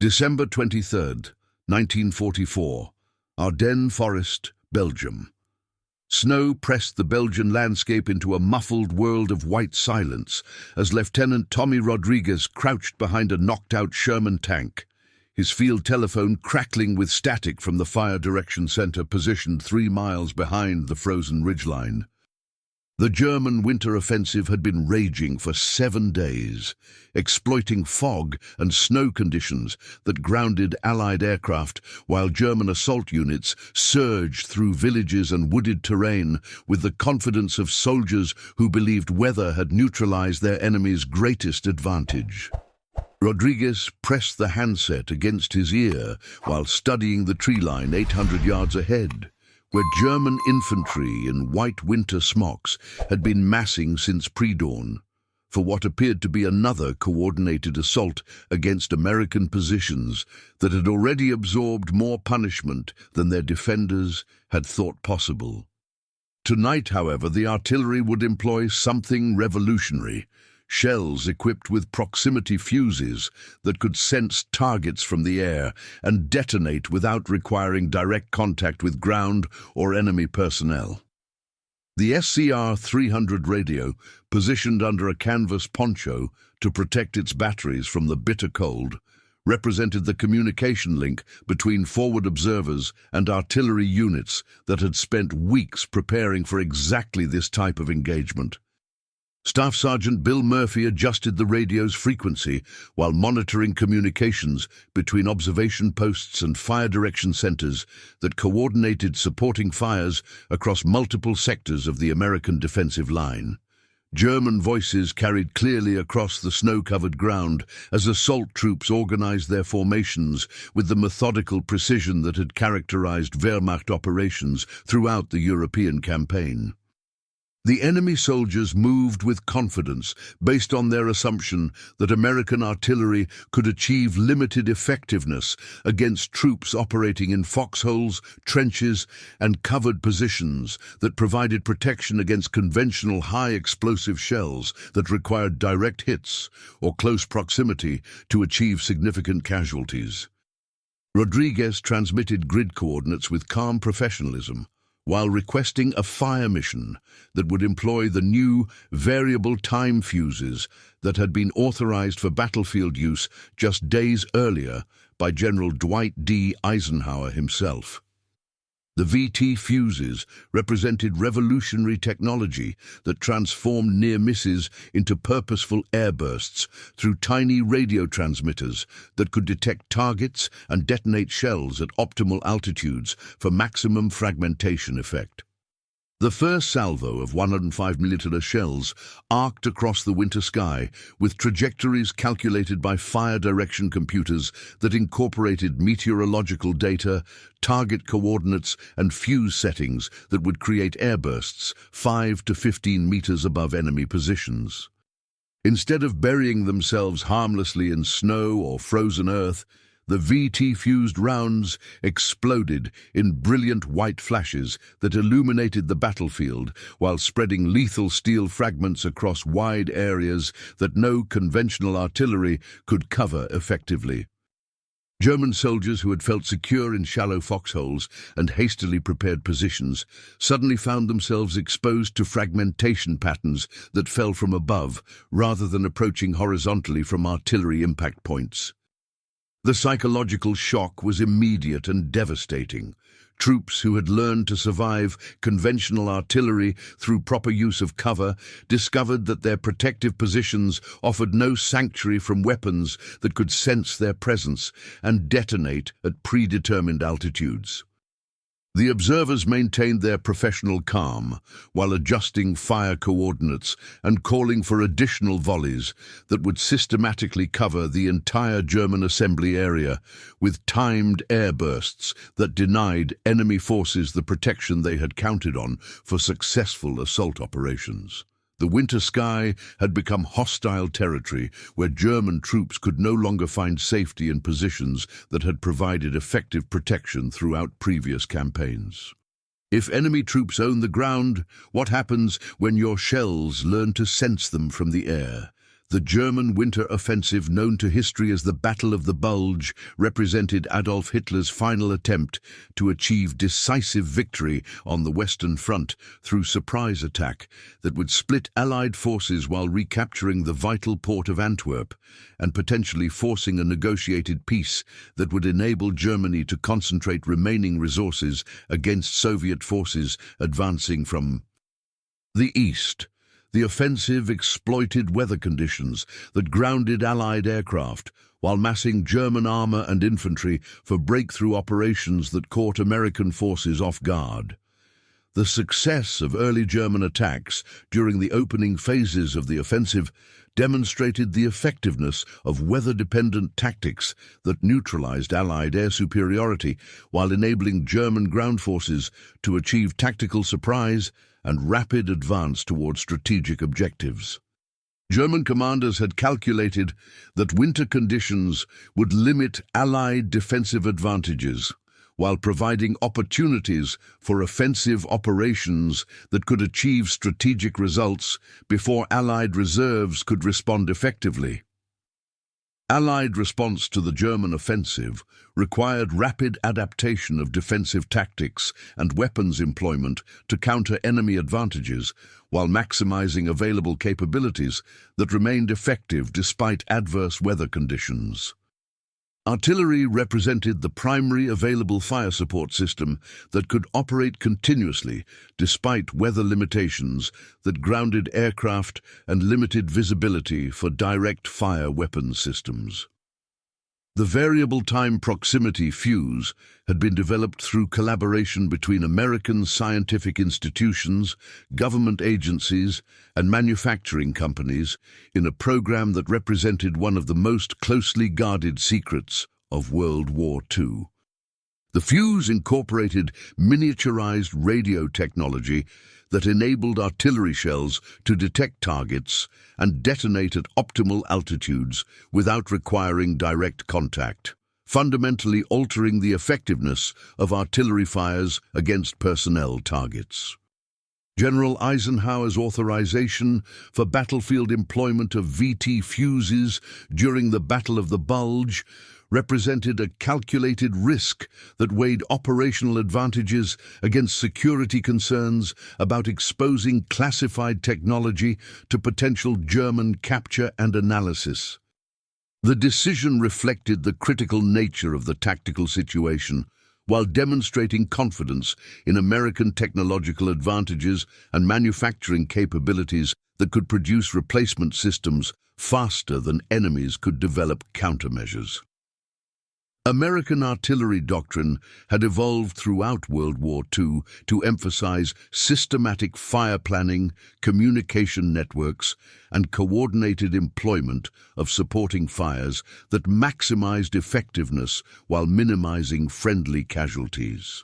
December 23rd, 1944, Ardennes Forest, Belgium. Snow pressed the Belgian landscape into a muffled world of white silence as Lieutenant Tommy Rodriguez crouched behind a knocked-out Sherman tank, his field telephone crackling with static from the fire direction center positioned 3 miles behind the frozen ridgeline. The German winter offensive had been raging for 7 days, exploiting fog and snow conditions that grounded Allied aircraft while German assault units surged through villages and wooded terrain with the confidence of soldiers who believed weather had neutralized their enemy's greatest advantage. Rodriguez pressed the handset against his ear while studying the tree line 800 yards ahead, where German infantry in white winter smocks had been massing since pre-dawn for what appeared to be another coordinated assault against American positions that had already absorbed more punishment than their defenders had thought possible. Tonight, however, the artillery would employ something revolutionary: shells equipped with proximity fuses that could sense targets from the air and detonate without requiring direct contact with ground or enemy personnel. The SCR-300 radio, positioned under a canvas poncho to protect its batteries from the bitter cold, represented the communication link between forward observers and artillery units that had spent weeks preparing for exactly this type of engagement. Staff Sergeant Bill Murphy adjusted the radio's frequency while monitoring communications between observation posts and fire direction centers that coordinated supporting fires across multiple sectors of the American defensive line. German voices carried clearly across the snow-covered ground as assault troops organized their formations with the methodical precision that had characterized Wehrmacht operations throughout the European campaign. The enemy soldiers moved with confidence based on their assumption that American artillery could achieve limited effectiveness against troops operating in foxholes, trenches, and covered positions that provided protection against conventional high-explosive shells that required direct hits or close proximity to achieve significant casualties. Rodriguez transmitted grid coordinates with calm professionalism, while requesting a fire mission that would employ the new variable time fuses that had been authorized for battlefield use just days earlier by General Dwight D. Eisenhower himself. The VT-Fuzes represented revolutionary technology that transformed near misses into purposeful airbursts through tiny radio transmitters that could detect targets and detonate shells at optimal altitudes for maximum fragmentation effect. The first salvo of 105mm shells arced across the winter sky with trajectories calculated by fire direction computers that incorporated meteorological data, target coordinates, and fuse settings that would create airbursts 5 to 15 meters above enemy positions. Instead of burying themselves harmlessly in snow or frozen earth, the VT-fused rounds exploded in brilliant white flashes that illuminated the battlefield while spreading lethal steel fragments across wide areas that no conventional artillery could cover effectively. German soldiers who had felt secure in shallow foxholes and hastily prepared positions suddenly found themselves exposed to fragmentation patterns that fell from above rather than approaching horizontally from artillery impact points. The psychological shock was immediate and devastating. Troops who had learned to survive conventional artillery through proper use of cover discovered that their protective positions offered no sanctuary from weapons that could sense their presence and detonate at predetermined altitudes. The observers maintained their professional calm while adjusting fire coordinates and calling for additional volleys that would systematically cover the entire German assembly area with timed airbursts that denied enemy forces the protection they had counted on for successful assault operations. The winter sky had become hostile territory where German troops could no longer find safety in positions that had provided effective protection throughout previous campaigns. If enemy troops own the ground, what happens when your shells learn to sense them from the air? The German winter offensive, known to history as the Battle of the Bulge, represented Adolf Hitler's final attempt to achieve decisive victory on the Western Front through surprise attack that would split Allied forces while recapturing the vital port of Antwerp and potentially forcing a negotiated peace that would enable Germany to concentrate remaining resources against Soviet forces advancing from the east. The offensive exploited weather conditions that grounded Allied aircraft while massing German armor and infantry for breakthrough operations that caught American forces off guard. The success of early German attacks during the opening phases of the offensive demonstrated the effectiveness of weather-dependent tactics that neutralized Allied air superiority while enabling German ground forces to achieve tactical surprise and rapid advance toward strategic objectives. German commanders had calculated that winter conditions would limit Allied defensive advantages, while providing opportunities for offensive operations that could achieve strategic results before Allied reserves could respond effectively. Allied response to the German offensive required rapid adaptation of defensive tactics and weapons employment to counter enemy advantages, while maximizing available capabilities that remained effective despite adverse weather conditions. Artillery represented the primary available fire support system that could operate continuously despite weather limitations that grounded aircraft and limited visibility for direct fire weapon systems. The variable time proximity fuse had been developed through collaboration between American scientific institutions, government agencies, and manufacturing companies in a program that represented one of the most closely guarded secrets of World War II. The fuse incorporated miniaturized radio technology that enabled artillery shells to detect targets and detonate at optimal altitudes without requiring direct contact, fundamentally altering the effectiveness of artillery fires against personnel targets. General Eisenhower's authorization for battlefield employment of VT-Fuzes during the Battle of the Bulge represented a calculated risk that weighed operational advantages against security concerns about exposing classified technology to potential German capture and analysis. The decision reflected the critical nature of the tactical situation, while demonstrating confidence in American technological advantages and manufacturing capabilities that could produce replacement systems faster than enemies could develop countermeasures. American artillery doctrine had evolved throughout World War II to emphasize systematic fire planning, communication networks, and coordinated employment of supporting fires that maximized effectiveness while minimizing friendly casualties.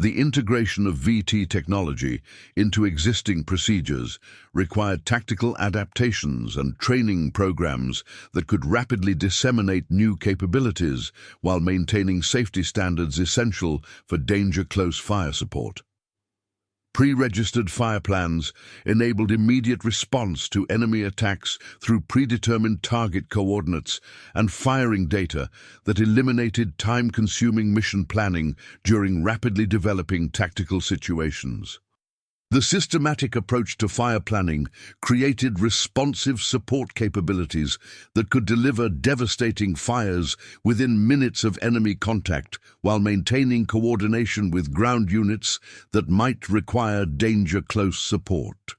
The integration of VT technology into existing procedures required tactical adaptations and training programs that could rapidly disseminate new capabilities while maintaining safety standards essential for danger-close fire support. Pre-registered fire plans enabled immediate response to enemy attacks through predetermined target coordinates and firing data that eliminated time-consuming mission planning during rapidly developing tactical situations. The systematic approach to fire planning created responsive support capabilities that could deliver devastating fires within minutes of enemy contact while maintaining coordination with ground units that might require danger-close support.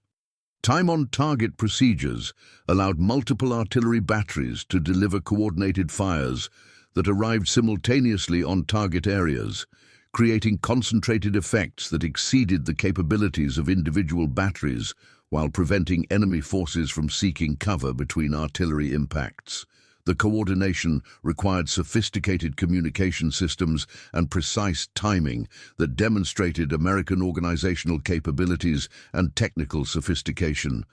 Time-on-target procedures allowed multiple artillery batteries to deliver coordinated fires that arrived simultaneously on target areas, creating concentrated effects that exceeded the capabilities of individual batteries while preventing enemy forces from seeking cover between artillery impacts. The coordination required sophisticated communication systems and precise timing that demonstrated American organizational capabilities and technical sophistication.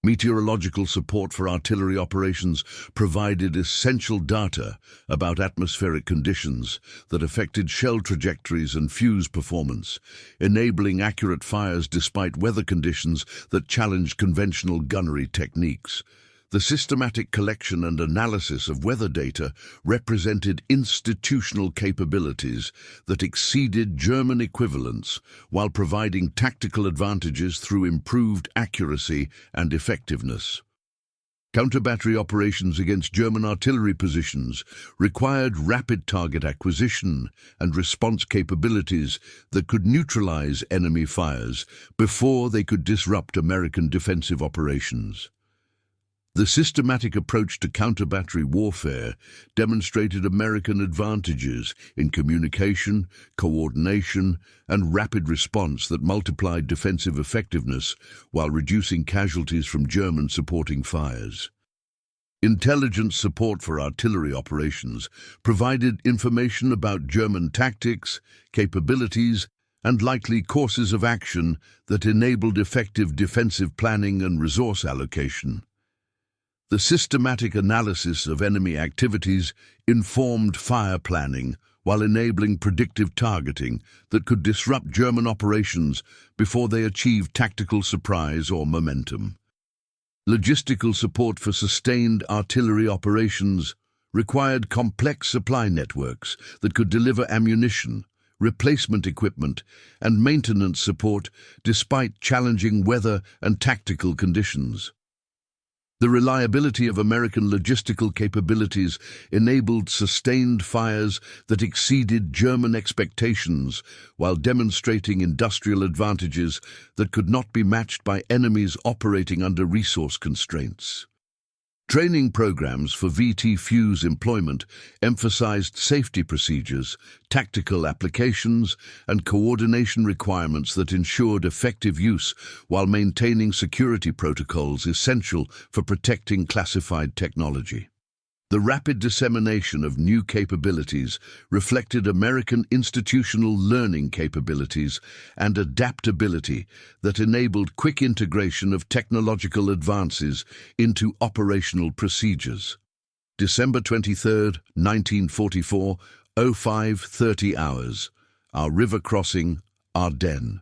Meteorological support for artillery operations provided essential data about atmospheric conditions that affected shell trajectories and fuse performance, enabling accurate fires despite weather conditions that challenged conventional gunnery techniques. The systematic collection and analysis of weather data represented institutional capabilities that exceeded German equivalents while providing tactical advantages through improved accuracy and effectiveness. Counter-battery operations against German artillery positions required rapid target acquisition and response capabilities that could neutralize enemy fires before they could disrupt American defensive operations. The systematic approach to counter-battery warfare demonstrated American advantages in communication, coordination, and rapid response that multiplied defensive effectiveness while reducing casualties from German supporting fires. Intelligence support for artillery operations provided information about German tactics, capabilities, and likely courses of action that enabled effective defensive planning and resource allocation. The systematic analysis of enemy activities informed fire planning while enabling predictive targeting that could disrupt German operations before they achieved tactical surprise or momentum. Logistical support for sustained artillery operations required complex supply networks that could deliver ammunition, replacement equipment, and maintenance support despite challenging weather and tactical conditions. The reliability of American logistical capabilities enabled sustained fires that exceeded German expectations while demonstrating industrial advantages that could not be matched by enemies operating under resource constraints. Training programs for VT-Fuzed employment emphasized safety procedures, tactical applications, and coordination requirements that ensured effective use while maintaining security protocols essential for protecting classified technology. The rapid dissemination of new capabilities reflected American institutional learning capabilities and adaptability that enabled quick integration of technological advances into operational procedures. December 23, 1944, 05:30 hours. Our river crossing, Ardennes.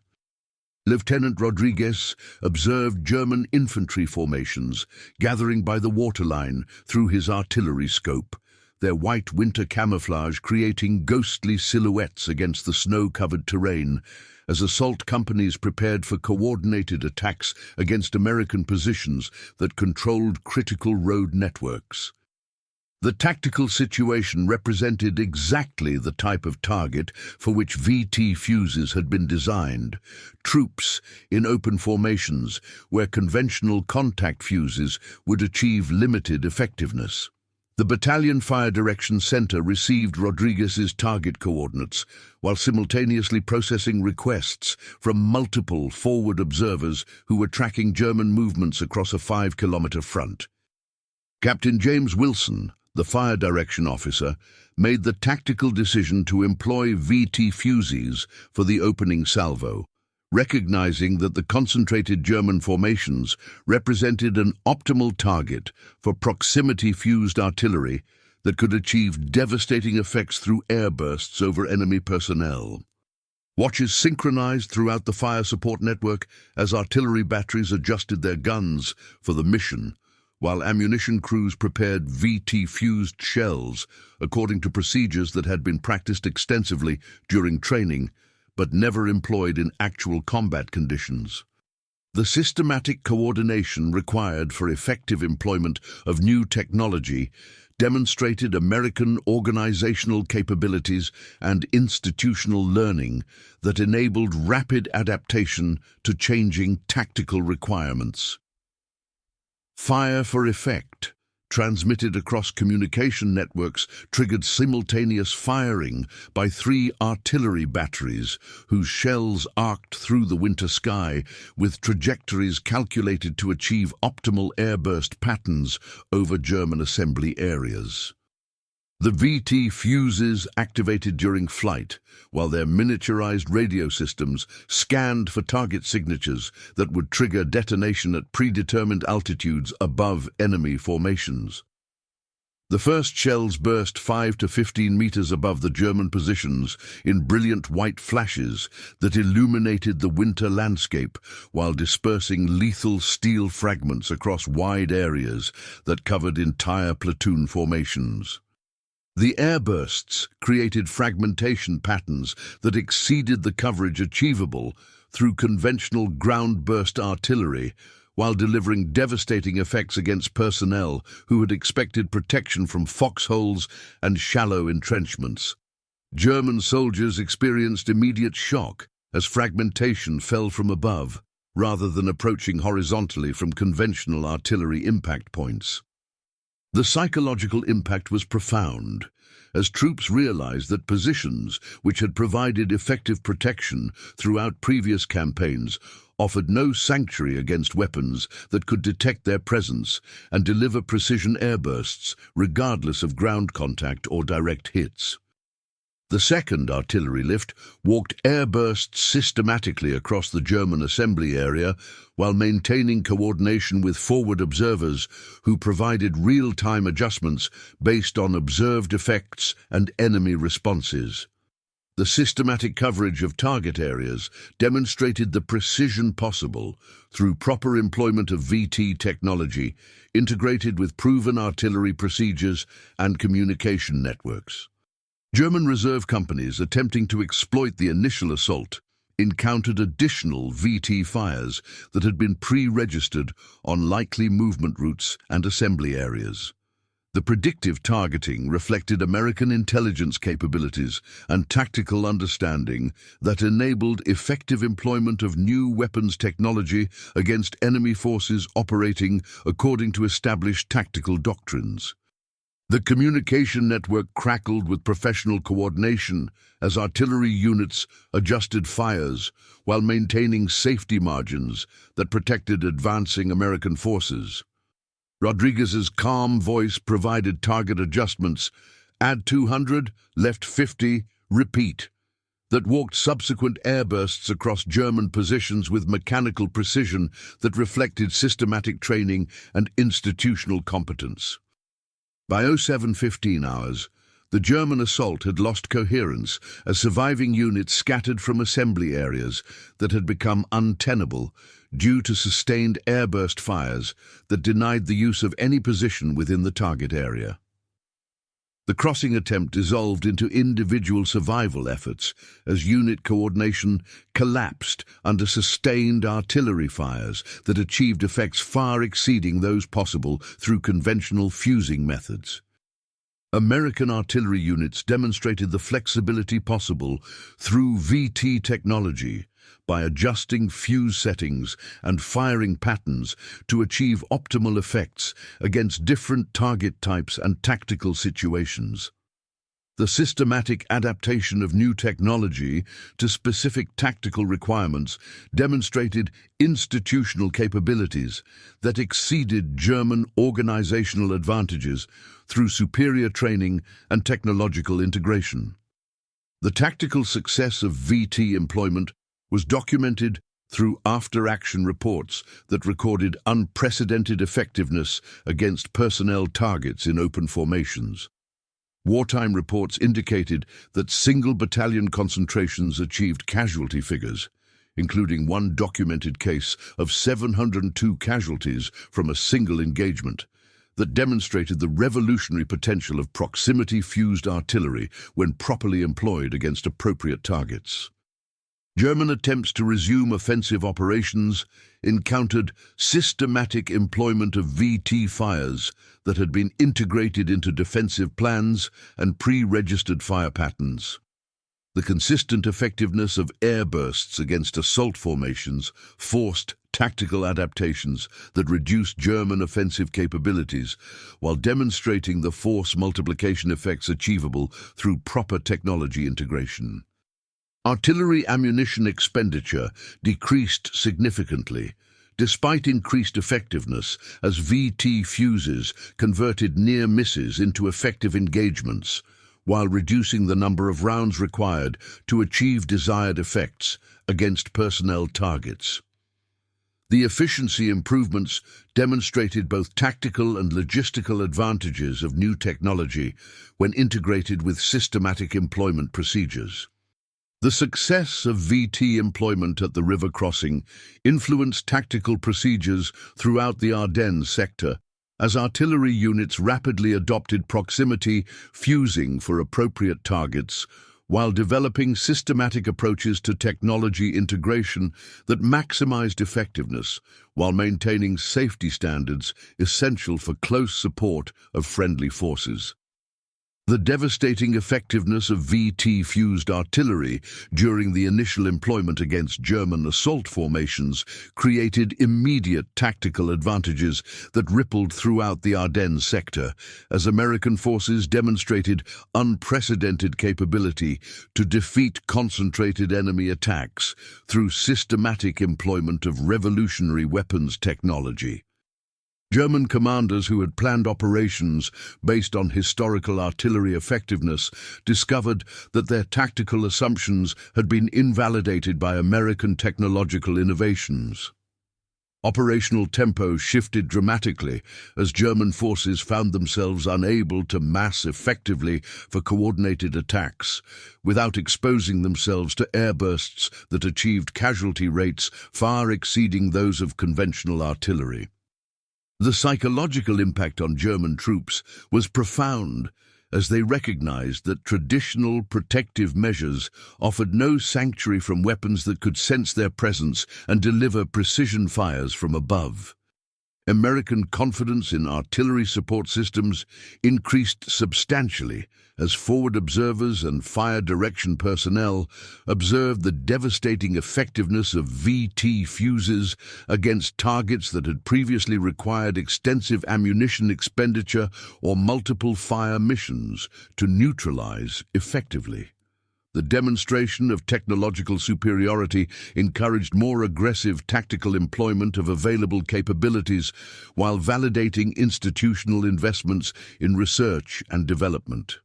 Lieutenant Rodriguez observed German infantry formations gathering by the waterline through his artillery scope, their white winter camouflage creating ghostly silhouettes against the snow-covered terrain as assault companies prepared for coordinated attacks against American positions that controlled critical road networks. The tactical situation represented exactly the type of target for which VT-Fuzes had been designed: troops in open formations where conventional contact fuses would achieve limited effectiveness. The Battalion Fire Direction Center received Rodriguez's target coordinates while simultaneously processing requests from multiple forward observers who were tracking German movements across a 5-kilometer front. Captain James Wilson, the fire direction officer, made the tactical decision to employ VT-Fuzes for the opening salvo, recognizing that the concentrated German formations represented an optimal target for proximity-fused artillery that could achieve devastating effects through airbursts over enemy personnel. Watches synchronized throughout the fire support network as artillery batteries adjusted their guns for the mission, while ammunition crews prepared VT-Fuzed shells according to procedures that had been practiced extensively during training but never employed in actual combat conditions. The systematic coordination required for effective employment of new technology demonstrated American organizational capabilities and institutional learning that enabled rapid adaptation to changing tactical requirements. Fire for effect, transmitted across communication networks, triggered simultaneous firing by 3 artillery batteries whose shells arced through the winter sky with trajectories calculated to achieve optimal airburst patterns over German assembly areas. The VT-Fuzes activated during flight, while their miniaturized radio systems scanned for target signatures that would trigger detonation at predetermined altitudes above enemy formations. The first shells burst 5 to 15 meters above the German positions in brilliant white flashes that illuminated the winter landscape while dispersing lethal steel fragments across wide areas that covered entire platoon formations. The airbursts created fragmentation patterns that exceeded the coverage achievable through conventional ground-burst artillery, while delivering devastating effects against personnel who had expected protection from foxholes and shallow entrenchments. German soldiers experienced immediate shock as fragmentation fell from above, rather than approaching horizontally from conventional artillery impact points. The psychological impact was profound, as troops realized that positions which had provided effective protection throughout previous campaigns offered no sanctuary against weapons that could detect their presence and deliver precision airbursts regardless of ground contact or direct hits. The second artillery lift walked airbursts systematically across the German assembly area while maintaining coordination with forward observers who provided real-time adjustments based on observed effects and enemy responses. The systematic coverage of target areas demonstrated the precision possible through proper employment of VT technology integrated with proven artillery procedures and communication networks. German reserve companies attempting to exploit the initial assault encountered additional VT fires that had been pre-registered on likely movement routes and assembly areas. The predictive targeting reflected American intelligence capabilities and tactical understanding that enabled effective employment of new weapons technology against enemy forces operating according to established tactical doctrines. The communication network crackled with professional coordination as artillery units adjusted fires while maintaining safety margins that protected advancing American forces. Rodriguez's calm voice provided target adjustments, add 200, left 50, repeat, that walked subsequent airbursts across German positions with mechanical precision that reflected systematic training and institutional competence. By 07:15 hours, the German assault had lost coherence as surviving units scattered from assembly areas that had become untenable due to sustained airburst fires that denied the use of any position within the target area. The crossing attempt dissolved into individual survival efforts as unit coordination collapsed under sustained artillery fires that achieved effects far exceeding those possible through conventional fusing methods. American artillery units demonstrated the flexibility possible through VT technology by adjusting fuse settings and firing patterns to achieve optimal effects against different target types and tactical situations. The systematic adaptation of new technology to specific tactical requirements demonstrated institutional capabilities that exceeded German organizational advantages through superior training and technological integration. The tactical success of VT employment was documented through after-action reports that recorded unprecedented effectiveness against personnel targets in open formations. Wartime reports indicated that single battalion concentrations achieved casualty figures, including one documented case of 702 casualties from a single engagement, that demonstrated the revolutionary potential of proximity-fused artillery when properly employed against appropriate targets. German attempts to resume offensive operations encountered systematic employment of VT fires that had been integrated into defensive plans and pre-registered fire patterns. The consistent effectiveness of airbursts against assault formations forced tactical adaptations that reduced German offensive capabilities while demonstrating the force multiplication effects achievable through proper technology integration. Artillery ammunition expenditure decreased significantly, despite increased effectiveness as VT fuses converted near misses into effective engagements, while reducing the number of rounds required to achieve desired effects against personnel targets. The efficiency improvements demonstrated both tactical and logistical advantages of new technology when integrated with systematic employment procedures. The success of VT employment at the river crossing influenced tactical procedures throughout the Ardennes sector, as artillery units rapidly adopted proximity fusing for appropriate targets, while developing systematic approaches to technology integration that maximized effectiveness while maintaining safety standards essential for close support of friendly forces. The devastating effectiveness of VT-Fuzed artillery during the initial employment against German assault formations created immediate tactical advantages that rippled throughout the Ardennes sector, as American forces demonstrated unprecedented capability to defeat concentrated enemy attacks through systematic employment of revolutionary weapons technology. German commanders who had planned operations based on historical artillery effectiveness discovered that their tactical assumptions had been invalidated by American technological innovations. Operational tempo shifted dramatically as German forces found themselves unable to mass effectively for coordinated attacks, without exposing themselves to airbursts that achieved casualty rates far exceeding those of conventional artillery. The psychological impact on German troops was profound, as they recognized that traditional protective measures offered no sanctuary from weapons that could sense their presence and deliver precision fires from above. American confidence in artillery support systems increased substantially as forward observers and fire direction personnel observed the devastating effectiveness of VT fuses against targets that had previously required extensive ammunition expenditure or multiple fire missions to neutralize effectively. The demonstration of technological superiority encouraged more aggressive tactical employment of available capabilities while validating institutional investments in research and development.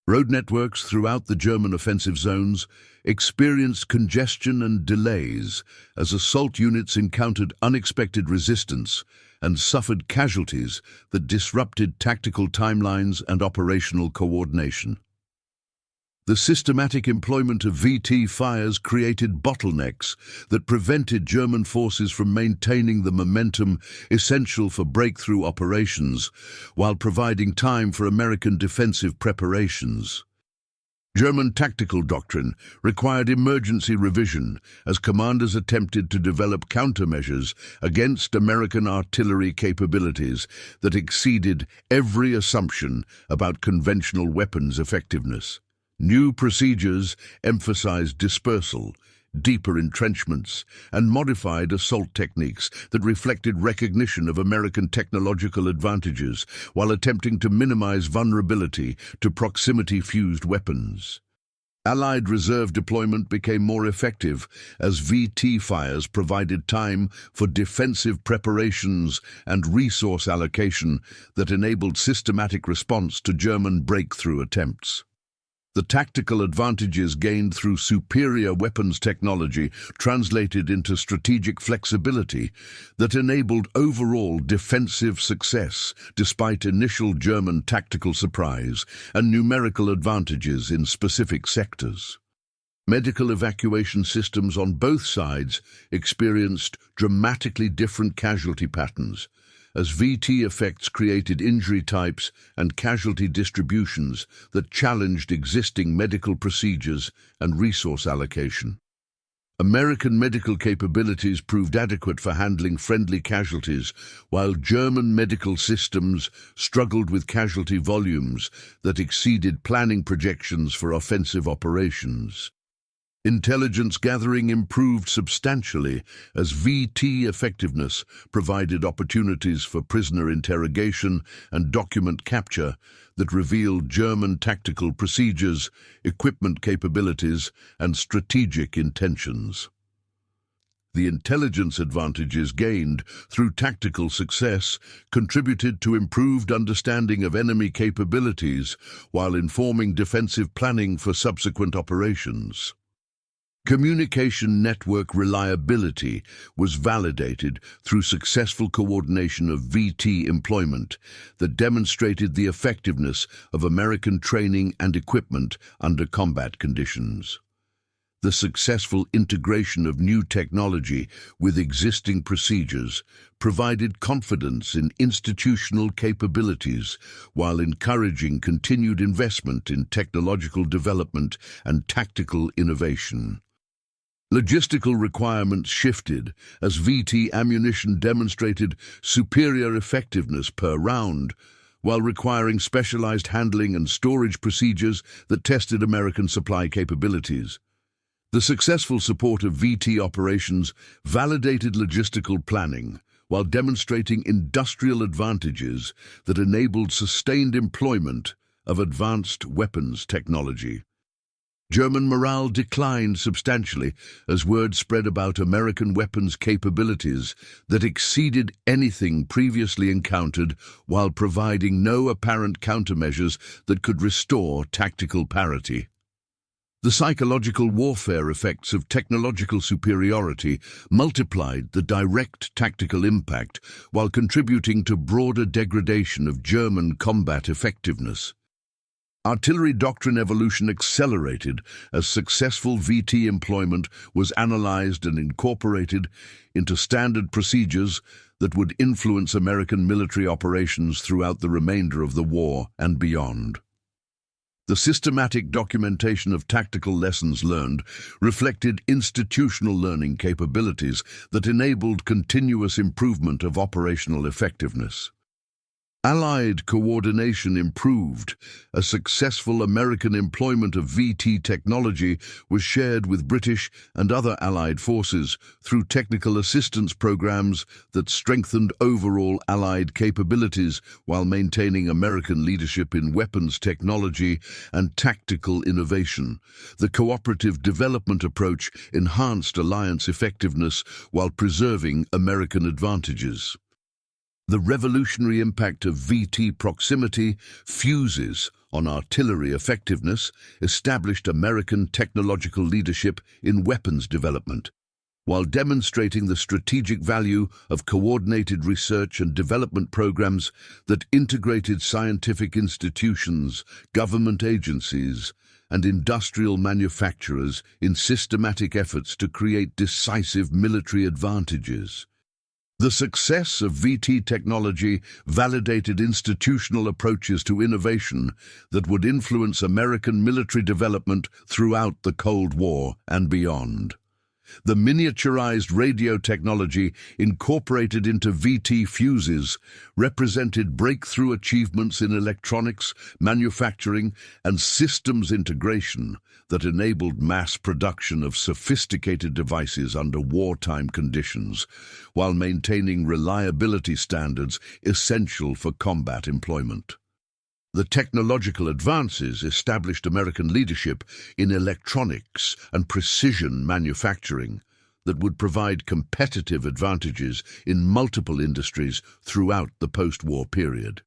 Road networks throughout the German offensive zones experienced congestion and delays as assault units encountered unexpected resistance and suffered casualties that disrupted tactical timelines and operational coordination. The systematic employment of VT fires created bottlenecks that prevented German forces from maintaining the momentum essential for breakthrough operations, while providing time for American defensive preparations. German tactical doctrine required emergency revision as commanders attempted to develop countermeasures against American artillery capabilities that exceeded every assumption about conventional weapons effectiveness. New procedures emphasized dispersal, deeper entrenchments, and modified assault techniques that reflected recognition of American technological advantages while attempting to minimize vulnerability to proximity-fused weapons. Allied reserve deployment became more effective as VT fires provided time for defensive preparations and resource allocation that enabled systematic response to German breakthrough attempts. The tactical advantages gained through superior weapons technology translated into strategic flexibility that enabled overall defensive success despite initial German tactical surprise and numerical advantages in specific sectors. Medical evacuation systems on both sides experienced dramatically different casualty patterns, as VT effects created injury types and casualty distributions that challenged existing medical procedures and resource allocation. American medical capabilities proved adequate for handling friendly casualties, while German medical systems struggled with casualty volumes that exceeded planning projections for offensive operations. Intelligence gathering improved substantially as VT effectiveness provided opportunities for prisoner interrogation and document capture that revealed German tactical procedures, equipment capabilities, and strategic intentions. The intelligence advantages gained through tactical success contributed to improved understanding of enemy capabilities while informing defensive planning for subsequent operations. Communication network reliability was validated through successful coordination of VT employment that demonstrated the effectiveness of American training and equipment under combat conditions. The successful integration of new technology with existing procedures provided confidence in institutional capabilities while encouraging continued investment in technological development and tactical innovation. Logistical requirements shifted as VT ammunition demonstrated superior effectiveness per round, while requiring specialized handling and storage procedures that tested American supply capabilities. The successful support of VT operations validated logistical planning, while demonstrating industrial advantages that enabled sustained employment of advanced weapons technology. German morale declined substantially as word spread about American weapons capabilities that exceeded anything previously encountered while providing no apparent countermeasures that could restore tactical parity. The psychological warfare effects of technological superiority multiplied the direct tactical impact while contributing to broader degradation of German combat effectiveness. Artillery doctrine evolution accelerated as successful VT employment was analyzed and incorporated into standard procedures that would influence American military operations throughout the remainder of the war and beyond. The systematic documentation of tactical lessons learned reflected institutional learning capabilities that enabled continuous improvement of operational effectiveness. Allied coordination improved as successful American employment of VT technology was shared with British and other Allied forces through technical assistance programs that strengthened overall Allied capabilities while maintaining American leadership in weapons technology and tactical innovation. The cooperative development approach enhanced alliance effectiveness while preserving American advantages. The revolutionary impact of VT proximity fuses on artillery effectiveness established American technological leadership in weapons development, while demonstrating the strategic value of coordinated research and development programs that integrated scientific institutions, government agencies, and industrial manufacturers in systematic efforts to create decisive military advantages. The success of VT technology validated institutional approaches to innovation that would influence American military development throughout the Cold War and beyond. The miniaturized radio technology incorporated into VT fuses represented breakthrough achievements in electronics, manufacturing, and systems integration that enabled mass production of sophisticated devices under wartime conditions, while maintaining reliability standards essential for combat employment. The technological advances established American leadership in electronics and precision manufacturing that would provide competitive advantages in multiple industries throughout the post-war period.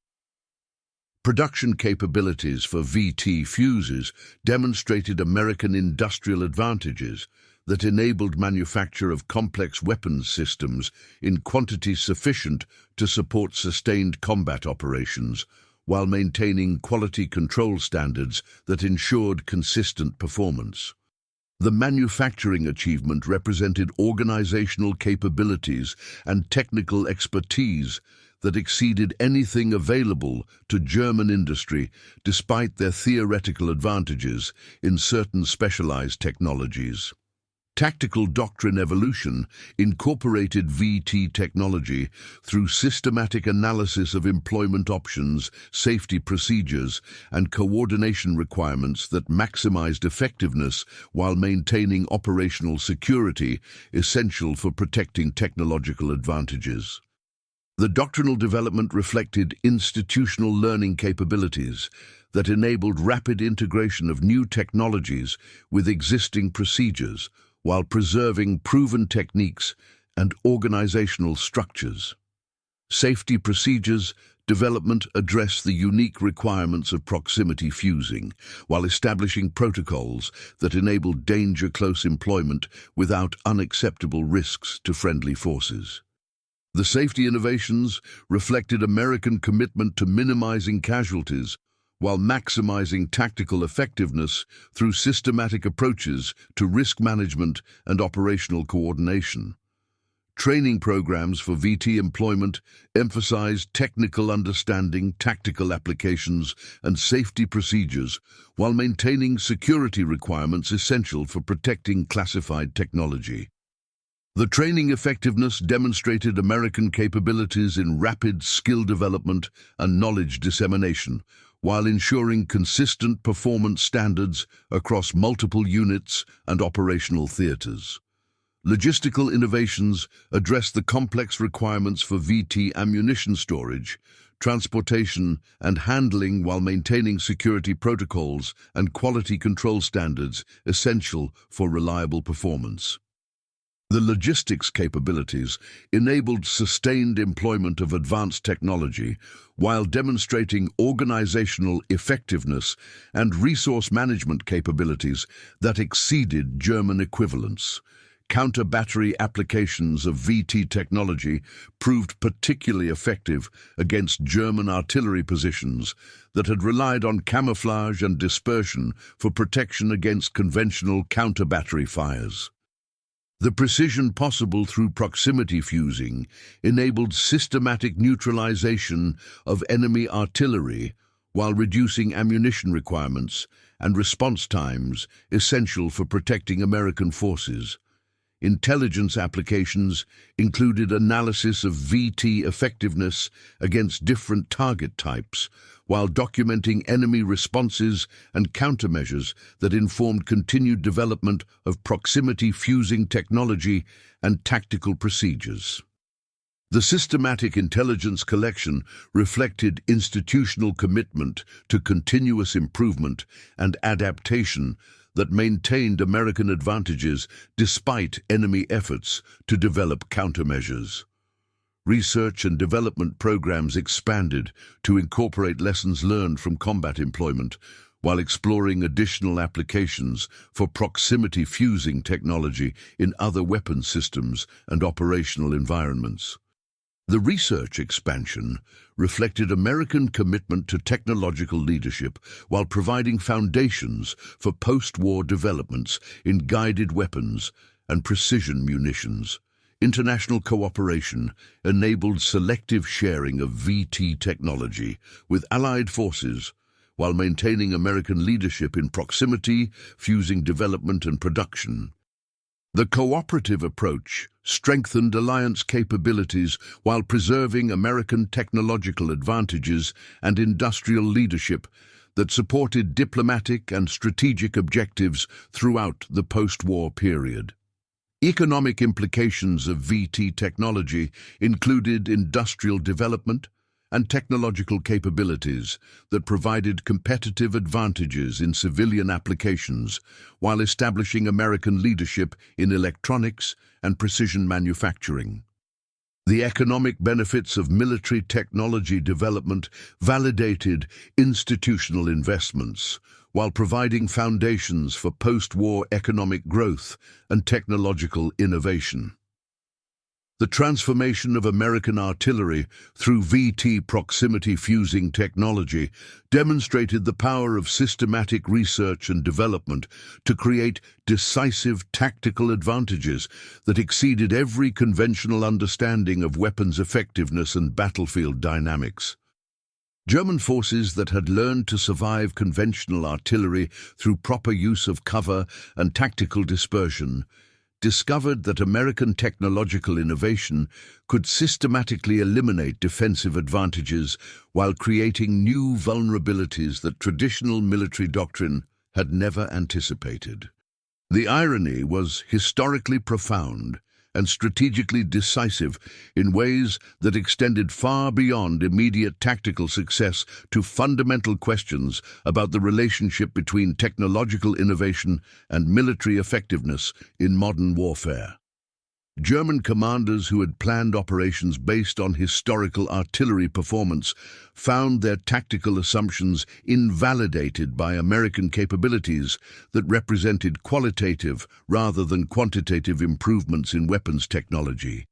Production capabilities for VT fuses demonstrated American industrial advantages that enabled manufacture of complex weapons systems in quantities sufficient to support sustained combat operations, while maintaining quality control standards that ensured consistent performance. The manufacturing achievement represented organizational capabilities and technical expertise that exceeded anything available to German industry despite their theoretical advantages in certain specialized technologies. Tactical doctrine evolution incorporated VT technology through systematic analysis of employment options, safety procedures, and coordination requirements that maximized effectiveness while maintaining operational security, essential for protecting technological advantages. The doctrinal development reflected institutional learning capabilities that enabled rapid integration of new technologies with existing procedures, while preserving proven techniques and organizational structures. Safety procedures, development addressed the unique requirements of proximity fusing, while establishing protocols that enabled danger-close employment without unacceptable risks to friendly forces. The safety innovations reflected American commitment to minimizing casualties while maximizing tactical effectiveness through systematic approaches to risk management and operational coordination. Training programs for VT employment emphasized technical understanding, tactical applications, and safety procedures, while maintaining security requirements essential for protecting classified technology. The training effectiveness demonstrated American capabilities in rapid skill development and knowledge dissemination, while ensuring consistent performance standards across multiple units and operational theaters. Logistical innovations address the complex requirements for VT ammunition storage, transportation, and handling while maintaining security protocols and quality control standards essential for reliable performance. The logistics capabilities enabled sustained employment of advanced technology while demonstrating organizational effectiveness and resource management capabilities that exceeded German equivalents. Counter-battery applications of VT technology proved particularly effective against German artillery positions that had relied on camouflage and dispersion for protection against conventional counter-battery fires. The precision possible through proximity fusing enabled systematic neutralization of enemy artillery while reducing ammunition requirements and response times essential for protecting American forces. Intelligence applications included analysis of VT effectiveness against different target types, while documenting enemy responses and countermeasures that informed continued development of proximity fusing technology and tactical procedures. The systematic intelligence collection reflected institutional commitment to continuous improvement and adaptation that maintained American advantages despite enemy efforts to develop countermeasures. Research and development programs expanded to incorporate lessons learned from combat employment, while exploring additional applications for proximity fusing technology in other weapons systems and operational environments. The research expansion reflected American commitment to technological leadership while providing foundations for post-war developments in guided weapons and precision munitions. International cooperation enabled selective sharing of VT technology with allied forces while maintaining American leadership in proximity, fusing development and production. The cooperative approach strengthened alliance capabilities while preserving American technological advantages and industrial leadership that supported diplomatic and strategic objectives throughout the post-war period. Economic implications of VT technology included industrial development and technological capabilities that provided competitive advantages in civilian applications while establishing American leadership in electronics and precision manufacturing. The economic benefits of military technology development validated institutional investments while providing foundations for post-war economic growth and technological innovation. The transformation of American artillery through VT proximity fusing technology demonstrated the power of systematic research and development to create decisive tactical advantages that exceeded every conventional understanding of weapons effectiveness and battlefield dynamics. German forces that had learned to survive conventional artillery through proper use of cover and tactical dispersion discovered that American technological innovation could systematically eliminate defensive advantages while creating new vulnerabilities that traditional military doctrine had never anticipated. The irony was historically profound and strategically decisive in ways that extended far beyond immediate tactical success to fundamental questions about the relationship between technological innovation and military effectiveness in modern warfare. German commanders who had planned operations based on historical artillery performance found their tactical assumptions invalidated by American capabilities that represented qualitative rather than quantitative improvements in weapons technology.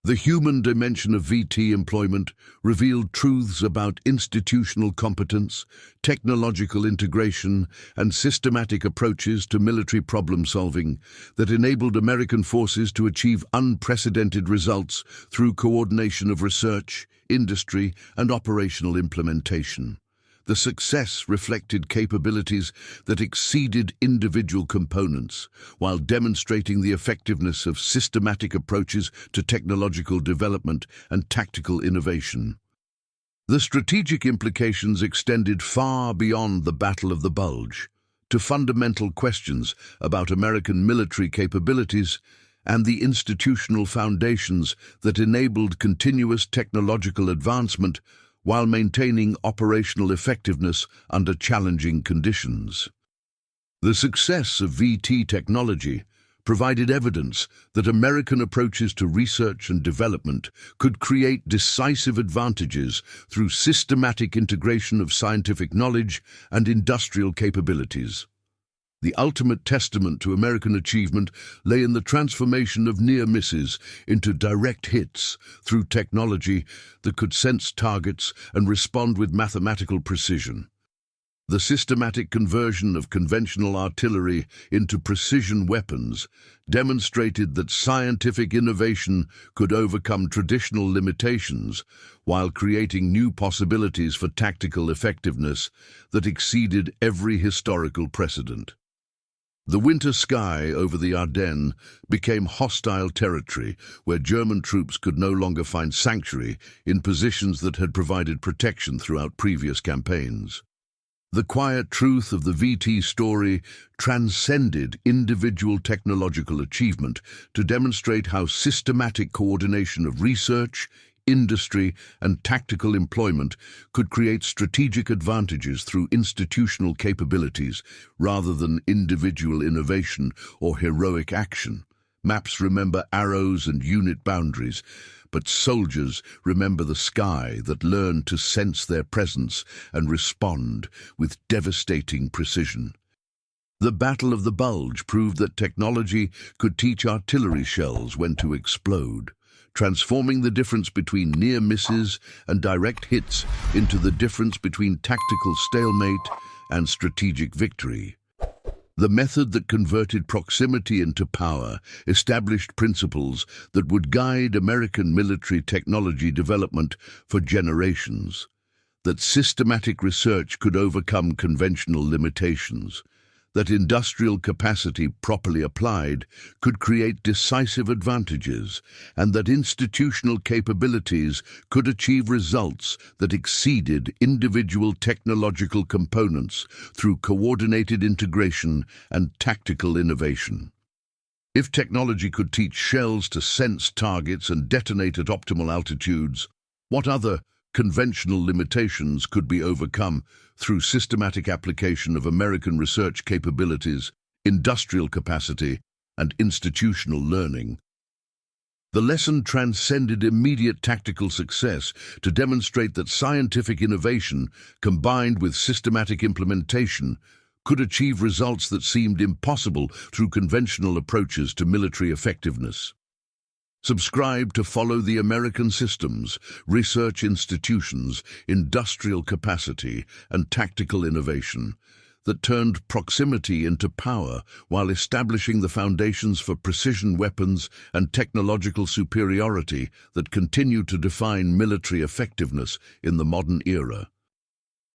The human dimension of VT employment revealed truths about institutional competence, technological integration, and systematic approaches to military problem-solving that enabled American forces to achieve unprecedented results through coordination of research, industry, and operational implementation. The success reflected capabilities that exceeded individual components, while demonstrating the effectiveness of systematic approaches to technological development and tactical innovation. The strategic implications extended far beyond the Battle of the Bulge to fundamental questions about American military capabilities and the institutional foundations that enabled continuous technological advancement while maintaining operational effectiveness under challenging conditions. The success of VT technology provided evidence that American approaches to research and development could create decisive advantages through systematic integration of scientific knowledge and industrial capabilities. The ultimate testament to American achievement lay in the transformation of near misses into direct hits through technology that could sense targets and respond with mathematical precision. The systematic conversion of conventional artillery into precision weapons demonstrated that scientific innovation could overcome traditional limitations while creating new possibilities for tactical effectiveness that exceeded every historical precedent. The winter sky over the Ardennes became hostile territory where German troops could no longer find sanctuary in positions that had provided protection throughout previous campaigns. The quiet truth of the VT story transcended individual technological achievement to demonstrate how systematic coordination of research, industry, and tactical employment could create strategic advantages through institutional capabilities rather than individual innovation or heroic action. Maps remember arrows and unit boundaries, but soldiers remember the sky that learned to sense their presence and respond with devastating precision. The Battle of the Bulge proved that technology could teach artillery shells when to explode, transforming the difference between near misses and direct hits into the difference between tactical stalemate and strategic victory. The method that converted proximity into power established principles that would guide American military technology development for generations, that systematic research could overcome conventional limitations, that industrial capacity properly applied could create decisive advantages, and that institutional capabilities could achieve results that exceeded individual technological components through coordinated integration and tactical innovation. If technology could teach shells to sense targets and detonate at optimal altitudes, what other conventional limitations could be overcome through systematic application of American research capabilities, industrial capacity, and institutional learning? The lesson transcended immediate tactical success to demonstrate that scientific innovation, combined with systematic implementation, could achieve results that seemed impossible through conventional approaches to military effectiveness. Subscribe to follow the American systems, research institutions, industrial capacity, and tactical innovation that turned proximity into power while establishing the foundations for precision weapons and technological superiority that continue to define military effectiveness in the modern era.